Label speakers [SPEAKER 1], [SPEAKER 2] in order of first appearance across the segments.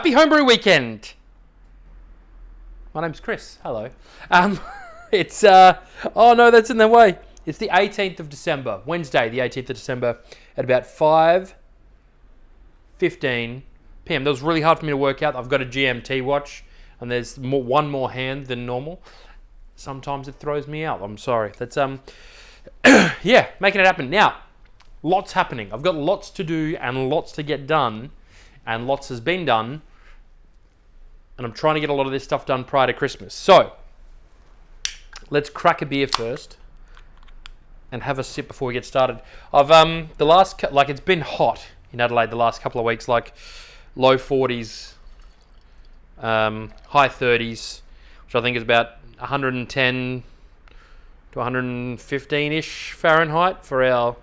[SPEAKER 1] Happy Homebrew Weekend! My name's Chris. Hello. It's, oh no, that's in the way. It's the 18th of December, Wednesday, the 18th of December, at about 5:15 p.m. That was really hard for me to work out. I've got a GMT watch, and there's one more hand than normal. Sometimes it throws me out. I'm sorry. That's, yeah, making it happen. Now, lots happening. I've got lots to do and lots to get done, and lots has been done, and I'm trying to get a lot of this stuff done prior to Christmas. So, let's crack a beer first and have a sip before we get started. I've it's been hot in Adelaide the last couple of weeks, like low 40s, high 30s, which I think is about 110 to 115-ish Fahrenheit for our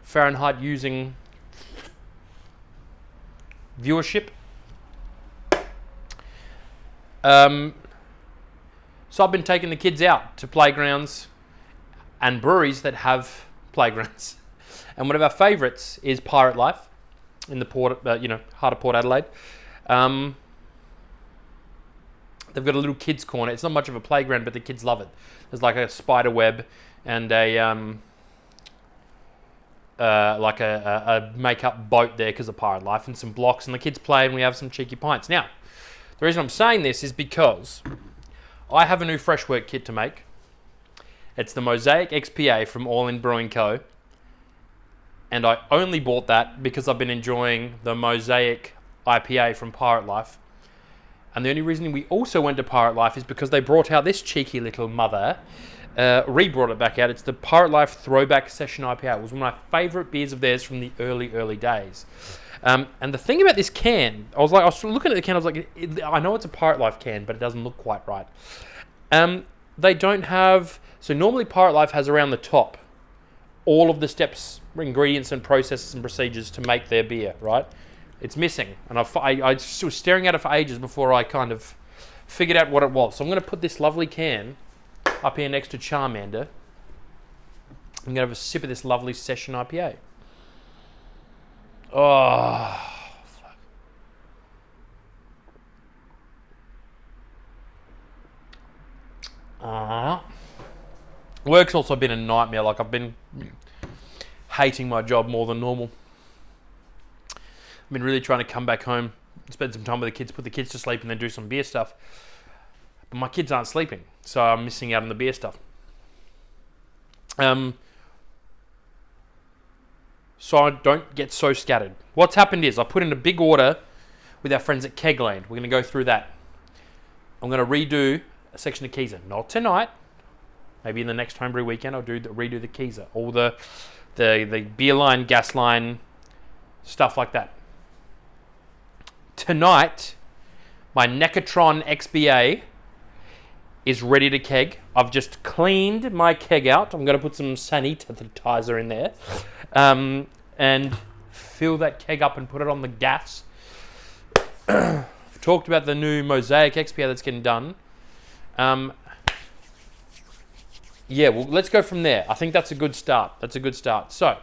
[SPEAKER 1] Fahrenheit using viewership. So I've been taking the kids out to playgrounds and breweries that have playgrounds. And one of our favourites is Pirate Life in the port, heart of Port Adelaide. They've got a little kids corner. It's not much of a playground, but the kids love it. There's like a spider web and a make-up boat there because of Pirate Life, and some blocks, and the kids play, and we have some cheeky pints. Now, the reason I'm saying this is because I have a new Freshwork kit to make. It's the Mosaic XPA from All In Brewing Co. And I only bought that because I've been enjoying the Mosaic IPA from Pirate Life. And the only reason we also went to Pirate Life is because they brought out this cheeky little mother, re-brought it back out. It's the Pirate Life Throwback Session IPA. It was one of my favourite beers of theirs from the early days. And the thing about this can, I was looking at the can, I was like, I know it's a Pirate Life can, but it doesn't look quite right. They don't have, so normally Pirate Life has around the top all of the steps, ingredients and processes and procedures to make their beer, right? It's missing. And I was staring at it for ages before I kind of figured out what it was. So I'm going to put this lovely can up here next to Charmander. I'm going to have a sip of this lovely Session IPA. Oh, fuck. Work's also been a nightmare. Like, I've been hating my job more than normal. I've been really trying to come back home, spend some time with the kids, put the kids to sleep, and then do some beer stuff. But my kids aren't sleeping, so I'm missing out on the beer stuff. So I don't get so scattered. What's happened is I put in a big order with our friends at Kegland. We're going to go through that. I'm going to redo a section of Keezer. Not tonight. Maybe in the next homebrew weekend I'll redo the Keezer. All the beer line, gas line, stuff like that. Tonight, my Necatron XBA is ready to keg. I've just cleaned my keg out. I'm going to put some sanitizer in there. And fill that keg up and put it on the gas. I've talked about the new Mosaic XPA that's getting done. Yeah, well, let's go from there. I think that's a good start. So,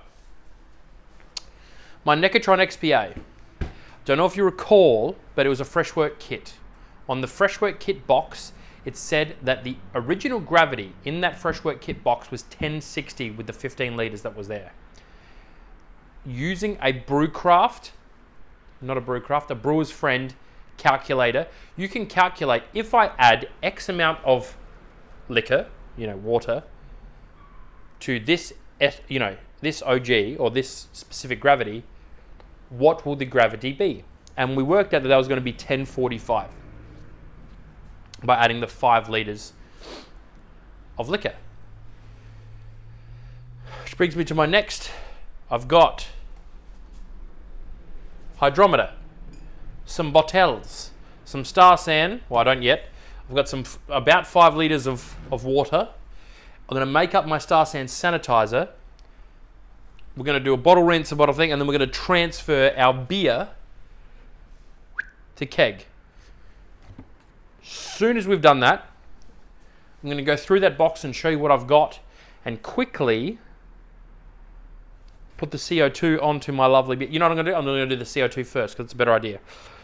[SPEAKER 1] my Necatron XPA. Don't know if you recall, but it was a Freshwork kit. On the Freshwork kit box, it said that the original gravity in that Freshwork kit box was 1060 with the 15 litres that was there. Using a brewer's friend calculator, you can calculate if I add X amount of liquor, water, to this, this OG or this specific gravity, what will the gravity be? And we worked out that was going to be 1045 by adding the 5 litres of liquor. Which brings me to my next. I've got hydrometer, some bottles, some Star San. Well, I don't yet. I've got about 5 litres of water. I'm going to make up my Star San sanitizer. We're going to do a bottle rinse, a bottle thing, and then we're going to transfer our beer to keg. As soon as we've done that, I'm going to go through that box and show you what I've got, and quickly put the CO2 onto my lovely beer. You know what I'm going to do? I'm going to do the CO2 first because it's a better idea.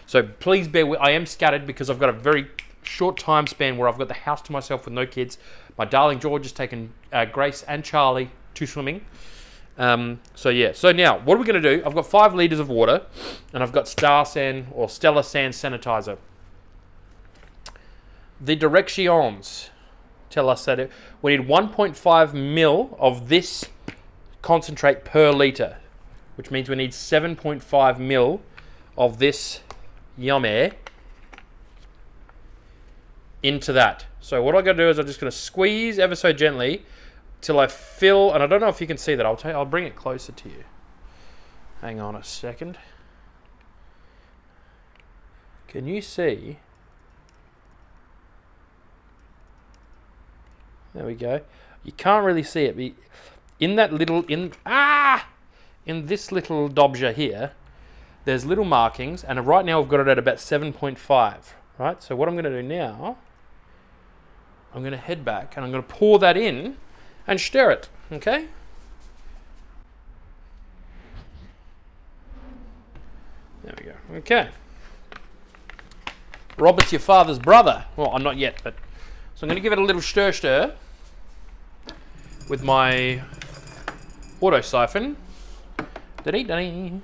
[SPEAKER 1] So please bear with, I am scattered because I've got a very short time span where I've got the house to myself with no kids. My darling George has taken Grace and Charlie to swimming. So yeah, so now what are we going to do? I've got 5 litres of water and I've got Stella Sand sanitizer. The directions tell us that we need 1.5 mil of this concentrate per litre, which means we need 7.5 mil of this yummy into that. So what I'm going to do is I'm just going to squeeze ever so gently till I fill, and I don't know if you can see that. I'll bring it closer to you. Hang on a second. Can you see? There we go. You can't really see it, but in that little in this little dobja here, there's little markings, and right now I've got it at about 7.5. Right. So what I'm going to do now, I'm going to head back and I'm going to pour that in and stir it. Okay. There we go. Okay. Robert's your father's brother. Well, I'm not yet, but so I'm going to give it a little stir with my auto siphon. Da-dee-da-dee.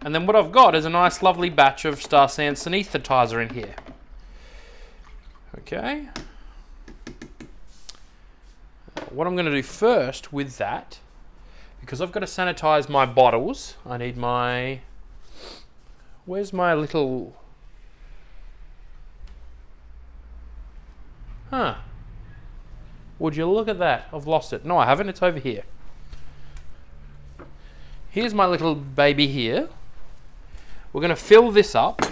[SPEAKER 1] And then what I've got is a nice lovely batch of Star Sand sanitizer in here. Okay. What I'm going to do first with that, because I've got to sanitize my bottles, I need my... Where's my little... Huh. Would you look at that? I've lost it. No, I haven't. It's over here. Here's my little baby here. We're going to fill this up.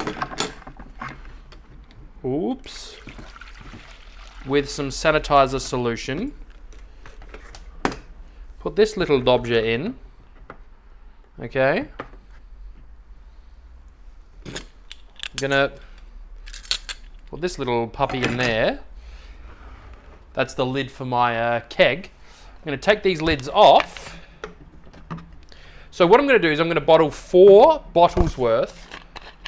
[SPEAKER 1] Oops. With some sanitizer solution. Put this little dobja in. Okay. I'm going to put this little puppy in there. That's the lid for my keg. I'm going to take these lids off. So what I'm going to do is I'm going to bottle 4 bottles worth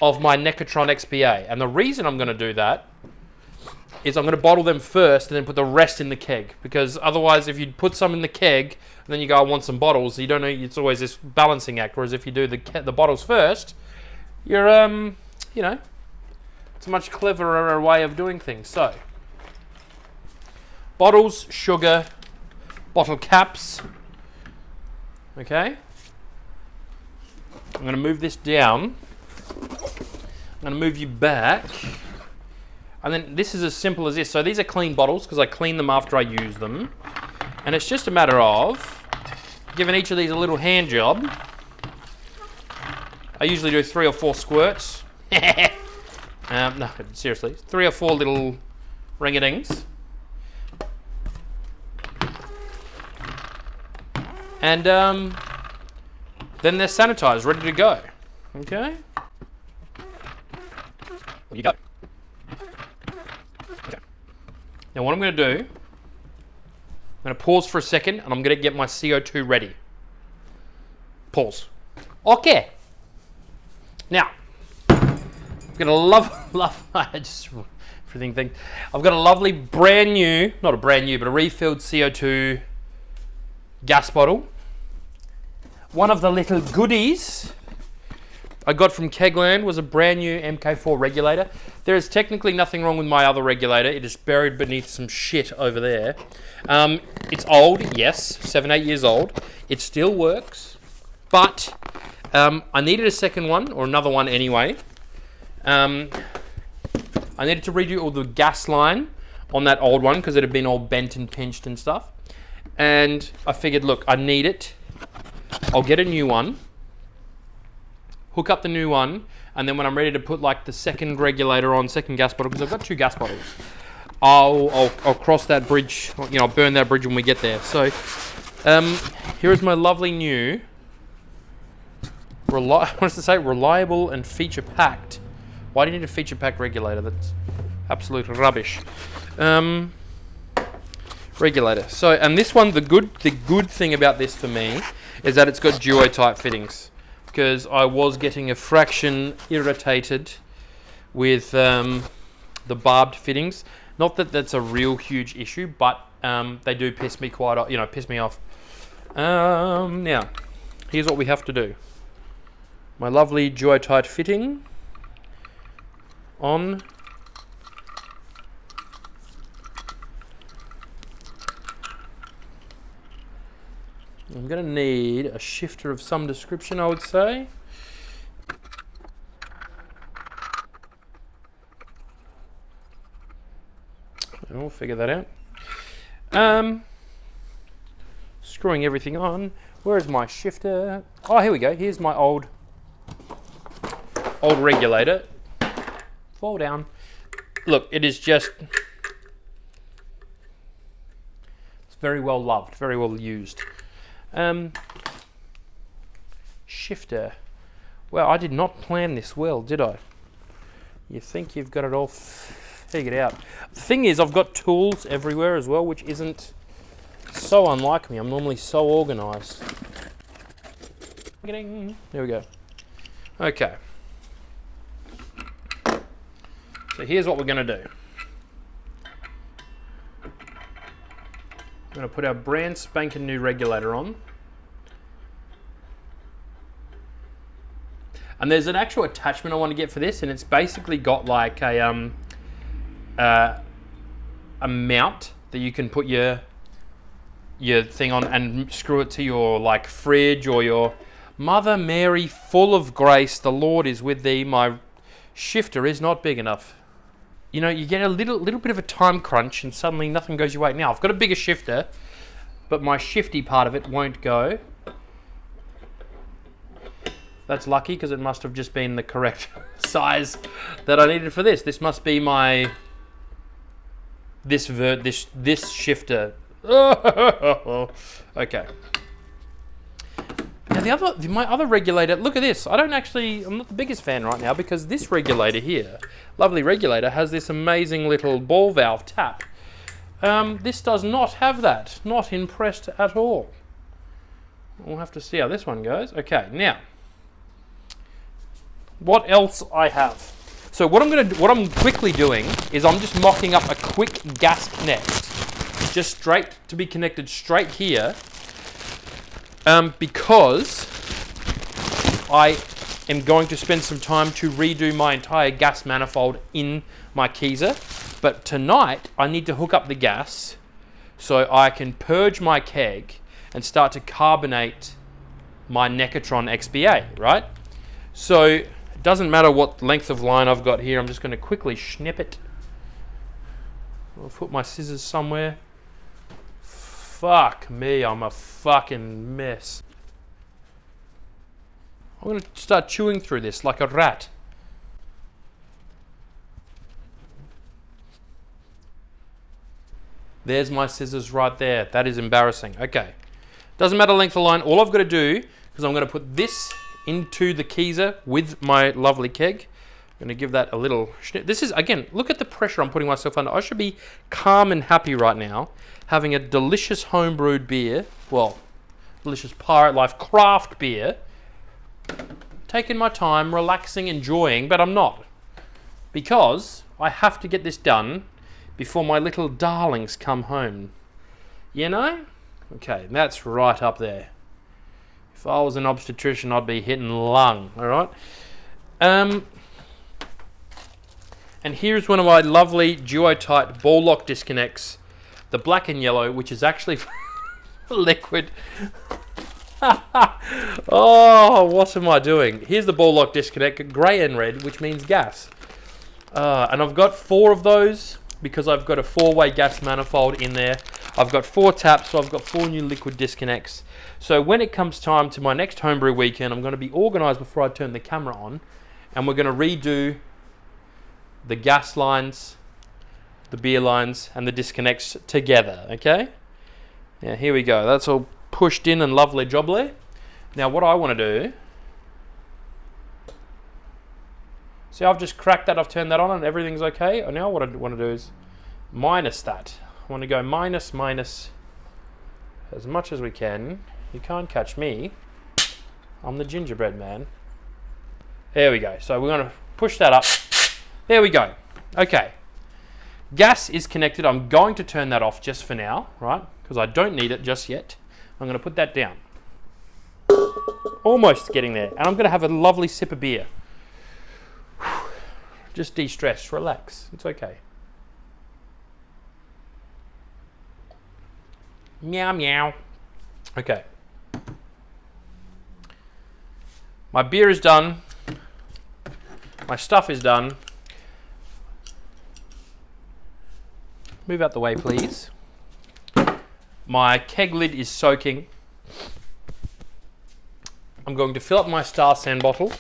[SPEAKER 1] of my Necatron XPA. And the reason I'm going to do that is I'm going to bottle them first and then put the rest in the keg. Because otherwise, if you put some in the keg and then you go, I want some bottles, you don't know, it's always this balancing act. Whereas if you do the bottles first, you're, you know, it's a much cleverer way of doing things. So, bottles, sugar, bottle caps, okay? I'm going to move this down. I'm going to move you back. And then this is as simple as this. So these are clean bottles because I clean them after I use them. And it's just a matter of giving each of these a little hand job. I usually do 3 or 4 squirts. No, seriously. 3 or 4 little ring-a-dings. And then they're sanitized, ready to go. Okay? There you go. Okay. Now what I'm going to do, I'm going to pause for a second and I'm going to get my CO2 ready. Pause. Okay. Now, I've got a I've got a lovely brand new, not a brand new, but a refilled CO2 gas bottle. One of the little goodies I got from Kegland was a brand new MK4 regulator. There is technically nothing wrong with my other regulator. It is buried beneath some shit over there. It's old, yes, 7-8 years old. It still works, but I needed a second one, or another one anyway. I needed to redo all the gas line on that old one because it had been all bent and pinched and stuff. And I figured, look, I need it. I'll get a new one, hook up the new one, and then when I'm ready to put like the second regulator on, second gas bottle, because I've got 2 gas bottles, I'll cross that bridge, you know, I'll burn that bridge when we get there. So here is my lovely new, what does it say? Reliable and feature packed. Why do you need a feature packed regulator? That's absolute rubbish. regulator. So, and this one, the good thing about this for me is that it's got duo-type fittings, because I was getting a fraction irritated with the barbed fittings. Not that that's a real huge issue, but they do piss me piss me off. Now, here's what we have to do. My lovely duo-type fitting on. I'm going to need a shifter of some description, I would say. And we'll figure that out. Screwing everything on. Where is my shifter? Oh, here we go. Here's my old regulator. Fall down. Look, it is just... It's very well loved, very well used. Shifter. Well, I did not plan this well, did I? You think you've got it all figured out. The thing is, I've got tools everywhere as well, which isn't so unlike me. I'm normally so organised. There we go. Okay. So here's what we're going to do. I'm going to put our brand spanking new regulator on. And there's an actual attachment I want to get for this, and it's basically got like a mount that you can put your thing on and screw it to your like fridge or your Mother Mary full of grace, the Lord is with thee, my shifter is not big enough. You know, you get a little bit of a time crunch and suddenly nothing goes your way. Now, I've got a bigger shifter, but my shifty part of it won't go. That's lucky, because it must have just been the correct size that I needed for this. This must be my... This shifter. Okay. Now my other regulator, look at this. I'm not the biggest fan right now, because this regulator here, lovely regulator, has this amazing little ball valve tap. This does not have that. Not impressed at all. We'll have to see how this one goes. Okay, now, what else I have? So what I'm quickly doing is I'm just mocking up a quick gas connect, just straight to be connected straight here. Because I am going to spend some time to redo my entire gas manifold in my Keyser. But tonight, I need to hook up the gas so I can purge my keg and start to carbonate my Necatron XBA, right? So it doesn't matter what length of line I've got here. I'm just going to quickly snip it. I'll put my scissors somewhere. Fuck me, I'm a fucking mess. I'm going to start chewing through this like a rat. There's my scissors right there. That is embarrassing. Okay. Doesn't matter length of line. All I've got to do is I'm going to put this into the Keyser with my lovely keg. I'm going to give that a little snip. This is, again, look at the pressure I'm putting myself under. I should be calm and happy right now, having a delicious homebrewed beer, well, delicious Pirate Life craft beer, taking my time, relaxing, enjoying, but I'm not. Because I have to get this done before my little darlings come home. You know? Okay, that's right up there. If I was an obstetrician, I'd be hitting lung, all right? And here's one of my lovely duo-tight ball lock disconnects, the black and yellow, which is actually liquid. Oh, what am I doing? Here's the ball lock disconnect, grey and red, which means gas. And I've got 4 of those because I've got a 4-way gas manifold in there. I've got 4 taps, so I've got 4 new liquid disconnects. So when it comes time to my next homebrew weekend, I'm going to be organised before I turn the camera on, and we're going to redo the gas lines, the beer lines, and the disconnects together, okay? Now, here we go. That's all pushed in and lovely jubbly. Now, what I want to do... See, I've just cracked that, I've turned that on, and everything's okay. Now what I want to do is minus that. I want to go minus, minus as much as we can. You can't catch me. I'm the gingerbread man. There we go. So we're going to push that up. There we go. Okay. Gas is connected. I'm going to turn that off just for now, right? Because I don't need it just yet. I'm going to put that down. Almost getting there. And I'm going to have a lovely sip of beer. Just de-stress, relax. It's okay. Meow, meow. Okay. My beer is done. My stuff is done. Move out the way, please. My keg lid is soaking. I'm going to fill up my Star San bottle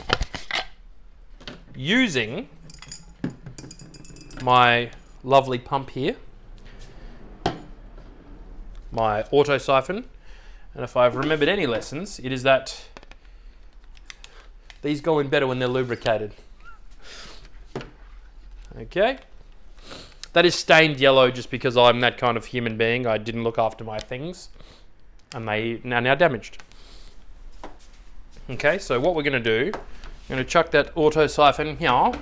[SPEAKER 1] using my lovely pump here, my auto siphon, and if I've remembered any lessons, it is that these go in better when they're lubricated. Okay, that is stained yellow just because I'm that kind of human being. I didn't look after my things and they are now damaged. Okay, so what we're going to do, I'm going to chuck that auto siphon here.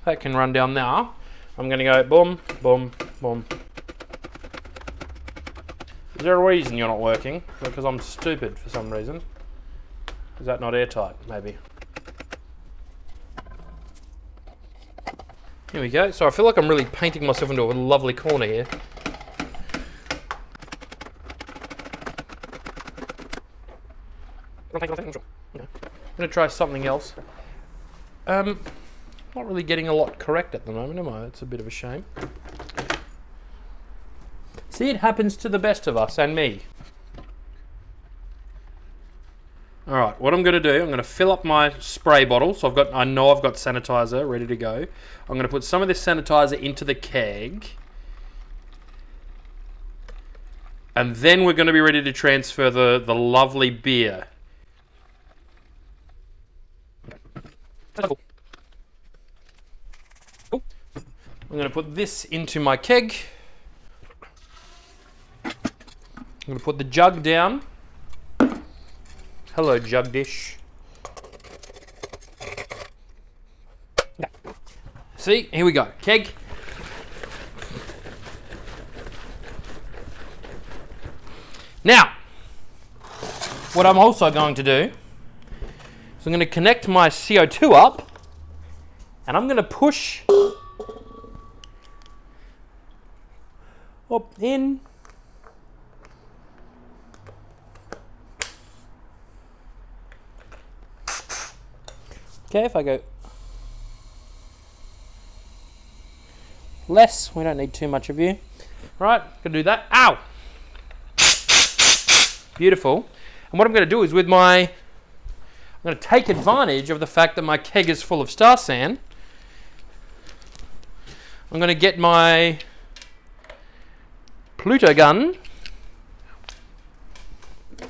[SPEAKER 1] That can run down now. I'm going to go boom, boom, boom. Is there a reason you're not working? Because I'm stupid for some reason. Is that not airtight? Maybe. Here we go. So I feel like I'm really painting myself into a lovely corner here. I'm going to try something else. Not really getting a lot correct at the moment, am I? It's a bit of a shame. See, it happens to the best of us and me. All right, what I'm going to do, I'm going to fill up my spray bottle. So I know I've got sanitizer ready to go. I'm going to put some of this sanitizer into the keg. And then we're going to be ready to transfer the lovely beer. I'm going to put this into my keg. I'm going to put the jug down. Hello, jug dish. See, here we go. Keg. Now, what I'm also going to do is I'm going to connect my CO2 up and I'm going to push up in. Okay, if I go less, we don't need too much of you. Right, gonna do that. Ow! Beautiful. And what I'm gonna do is I'm gonna take advantage of the fact that my keg is full of Star San. I'm gonna get my Pluto gun and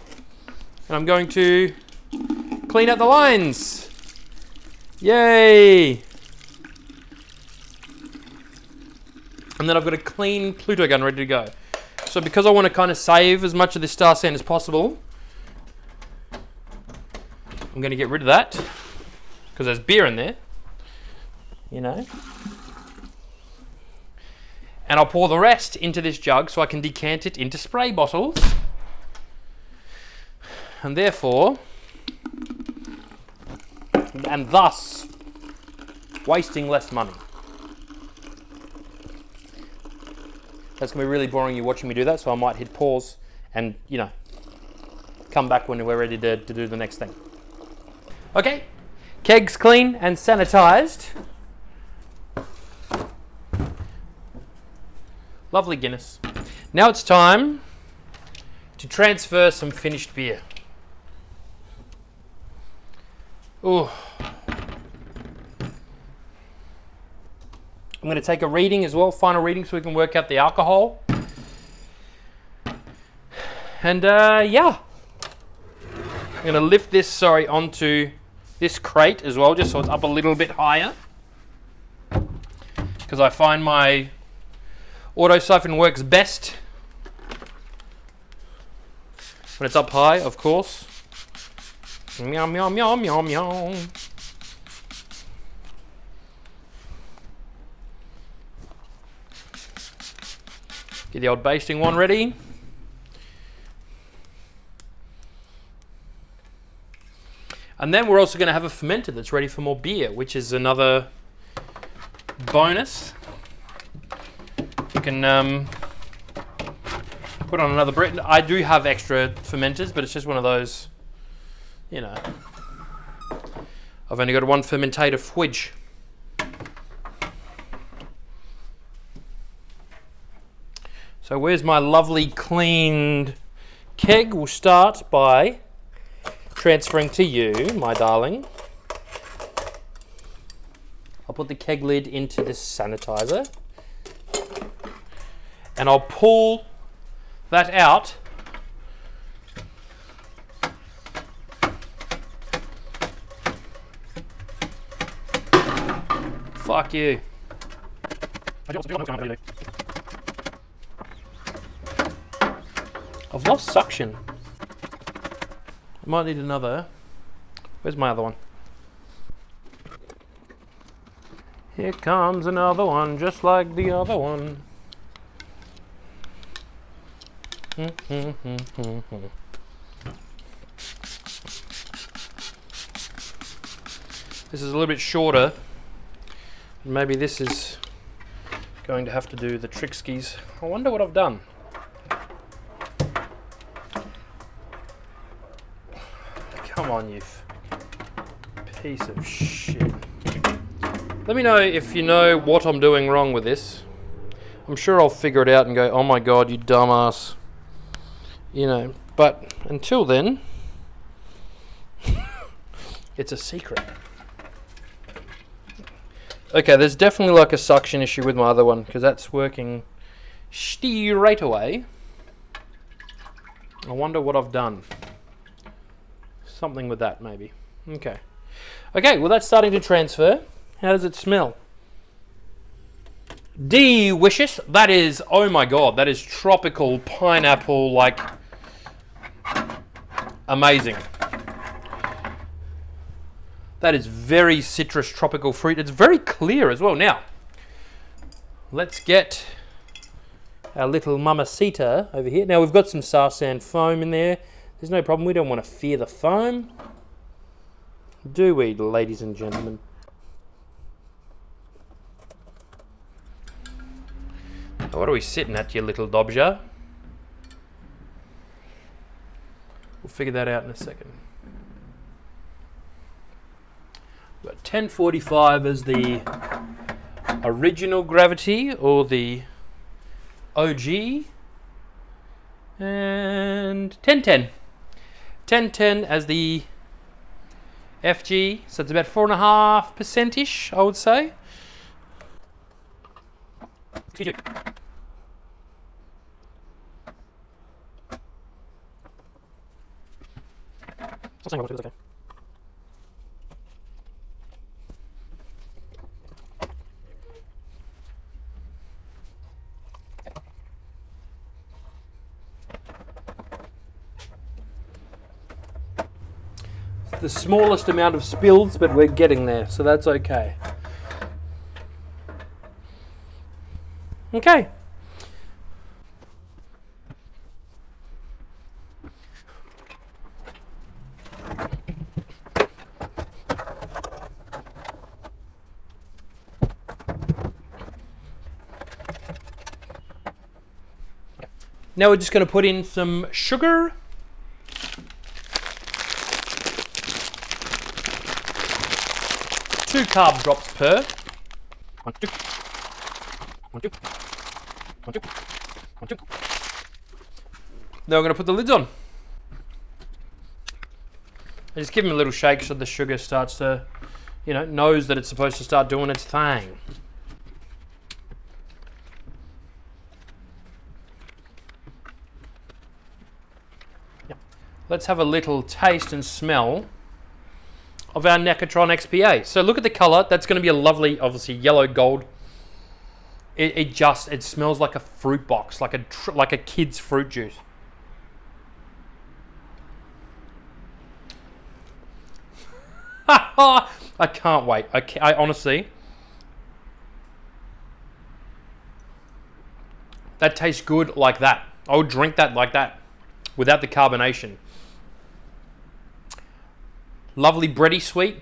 [SPEAKER 1] I'm going to clean out the lines. Yay! And then I've got a clean Pluto gun ready to go. So because I want to kind of save as much of this Star San as possible, I'm going to get rid of that because there's beer in there, you know. And I'll pour the rest into this jug so I can decant it into spray bottles. And therefore, and thus wasting less money. That's going to be really boring you watching me do that, so I might hit pause and, you know, come back when we're ready to do the next thing. Okay, keg's clean and sanitized. Lovely Guinness. Now it's time to transfer some finished beer. Ooh. I'm going to take a reading as well, final reading, so we can work out the alcohol. And yeah, I'm going to lift this, onto this crate as well, just so it's up a little bit higher. Because I find my Auto siphon works best when it's up high, of course. Meow, meow, meow, meow, meow. Get the old basting one ready. And then we're also going to have a fermenter that's ready for more beer, which is another bonus. You can put on another Brit. I do have extra fermenters, but it's just one of those, you know. I've only got one fermentator fridge. So where's my lovely cleaned keg? We'll start by transferring to you, my darling. I'll put the keg lid into this sanitizer and I'll pull that out fuck you. I've lost suction. I might need another. Where's my other one? Here comes another one, just like the other one. This is a little bit shorter. Maybe this is going to have to do the trickskies. I wonder what I've done. Come on, you piece of shit. Let me know if you know what I'm doing wrong with this. I'm sure I'll figure it out and go, oh my god, you dumbass. You know, but until then, it's a secret. Okay, there's definitely like a suction issue with my other one, because that's working straight away. I wonder what I've done. Something with that, maybe. Okay. Okay, well that's starting to transfer. How does it smell? Delicious. That is, oh my god, that is tropical pineapple, like, amazing. That is very citrus tropical fruit. It's very clear as well. Now, let's get our little mamacita over here. Now we've got some Sarsan foam in there. There's no problem. We don't want to fear the foam. Do we, ladies and gentlemen? Now, what are we sitting at, you little dobja? We'll figure that out in a second. We've got 1045 as the original gravity, or the OG, and 1010. 1010 as the FG, so it's about 4.5%-ish, I would say. Excuse me. Stop saying what it's okay. The smallest amount of spills, but we're getting there, so that's okay. Okay. Now we're just going to put in some sugar. Two carb drops per. 1, 2. 1, 2. 1, 2. 1, 2. Now we're going to put the lids on. And just give them a little shake so the sugar starts to, you know, knows that it's supposed to start doing its thing. Yep. Let's have a little taste and smell of our Necatron XPA. So look at the color. That's going to be a lovely, obviously, yellow gold It smells like a fruit box, like a kid's fruit juice. I can't wait. I honestly, that tastes good like that. I would drink that like that, without the carbonation. Lovely bready sweet.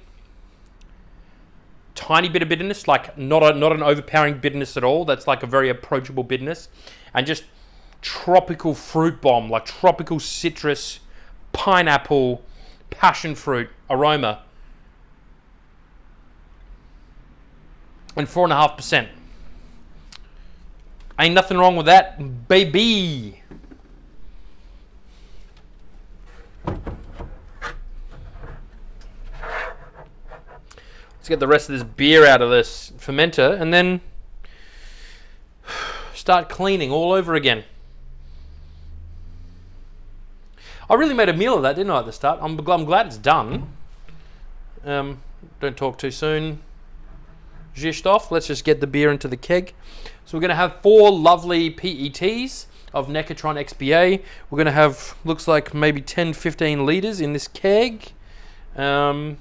[SPEAKER 1] Tiny bit of bitterness, like not an overpowering bitterness at all. That's like a very approachable bitterness. And just tropical fruit bomb, like tropical citrus, pineapple, passion fruit aroma. And 4.5%. Ain't nothing wrong with that, baby. Let's get the rest of this beer out of this fermenter and then start cleaning all over again. I really made a meal of that, didn't I, at the start? I'm glad it's done. Don't talk too soon. Zhished off. Let's just get the beer into the keg. So we're going to have 4 lovely PETs of Necatron XBA. We're going to have, looks like maybe 10-15 litres in this keg. And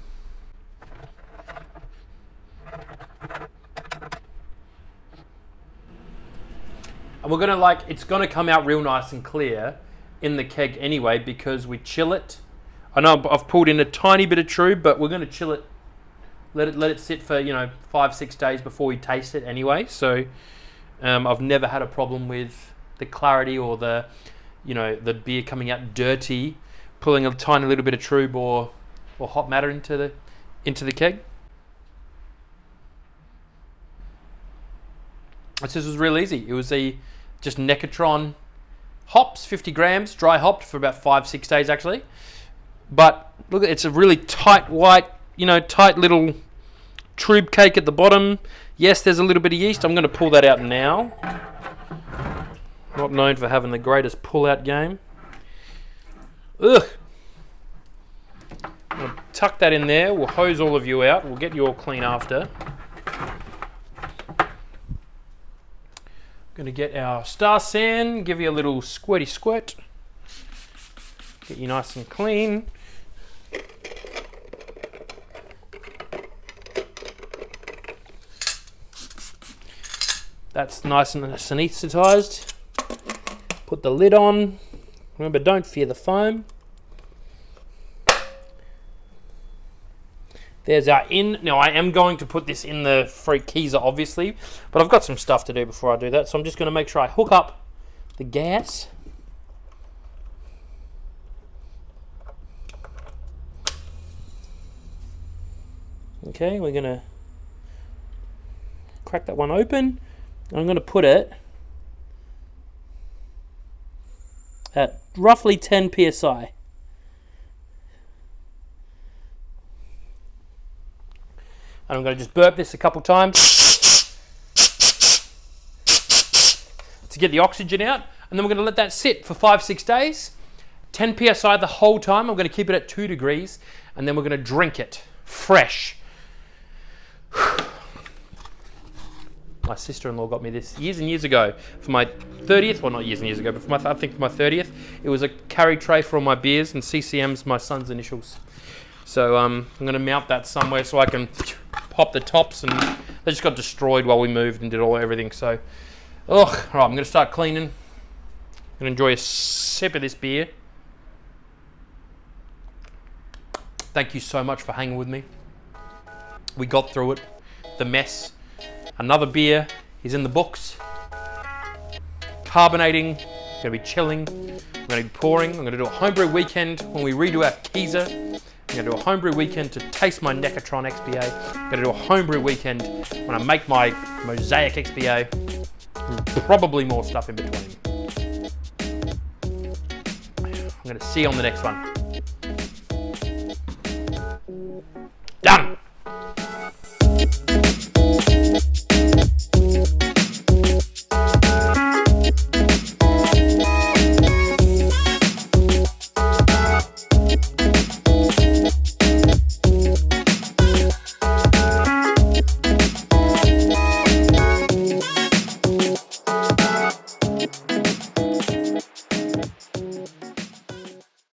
[SPEAKER 1] we're going to it's going to come out real nice and clear in the keg anyway because we chill it. I know I've pulled in a tiny bit of true, but we're going to chill it. Let it sit for 5-6 days before we taste it anyway. So I've never had a problem with the clarity or the beer coming out dirty, pulling a tiny little bit of trube or hot matter into the keg. This was real easy. It was just Necatron hops, 50 grams, dry hopped for about 5-6 days actually. But look, it's a really tight white, tight little trube cake at the bottom. Yes, there's a little bit of yeast. I'm going to pull that out now. Not known for having the greatest pull-out game. Ugh. I'm going to tuck that in there. We'll hose all of you out. We'll get you all clean after. Going to get our Star San. Give you a little squirty squirt. Get you nice and clean. That's nice and anaesthetized. Put the lid on. Remember, don't fear the foam. There's our in. Now, I am going to put this in the freezer, obviously, but I've got some stuff to do before I do that, so I'm just going to make sure I hook up the gas. Okay, we're going to crack that one open. I'm going to put it at roughly 10 psi. And I'm going to just burp this a couple times to get the oxygen out. And then we're going to let that sit for 5-6 days. 10 psi the whole time. I'm going to keep it at 2 degrees. And then we're going to drink it fresh. My sister-in-law got me this years and years ago for my 30th. Well, not years and years ago, but for my 30th. It was a carry tray for all my beers, and CCM's my son's initials. So I'm going to mount that somewhere so I can pop the tops, and they just got destroyed while we moved and did everything. So, all right, I'm going to start cleaning. I'm going to enjoy a sip of this beer. Thank you so much for hanging with me. We got through it. The mess. Another beer is in the books. Carbonating. Going to be chilling. I'm going to be pouring. I'm going to do a homebrew weekend when we redo our Keezer. I'm going to do a homebrew weekend to taste my Necatron XBA. I'm going to do a homebrew weekend when I make my Mosaic XBA. And probably more stuff in between. I'm going to see you on the next one.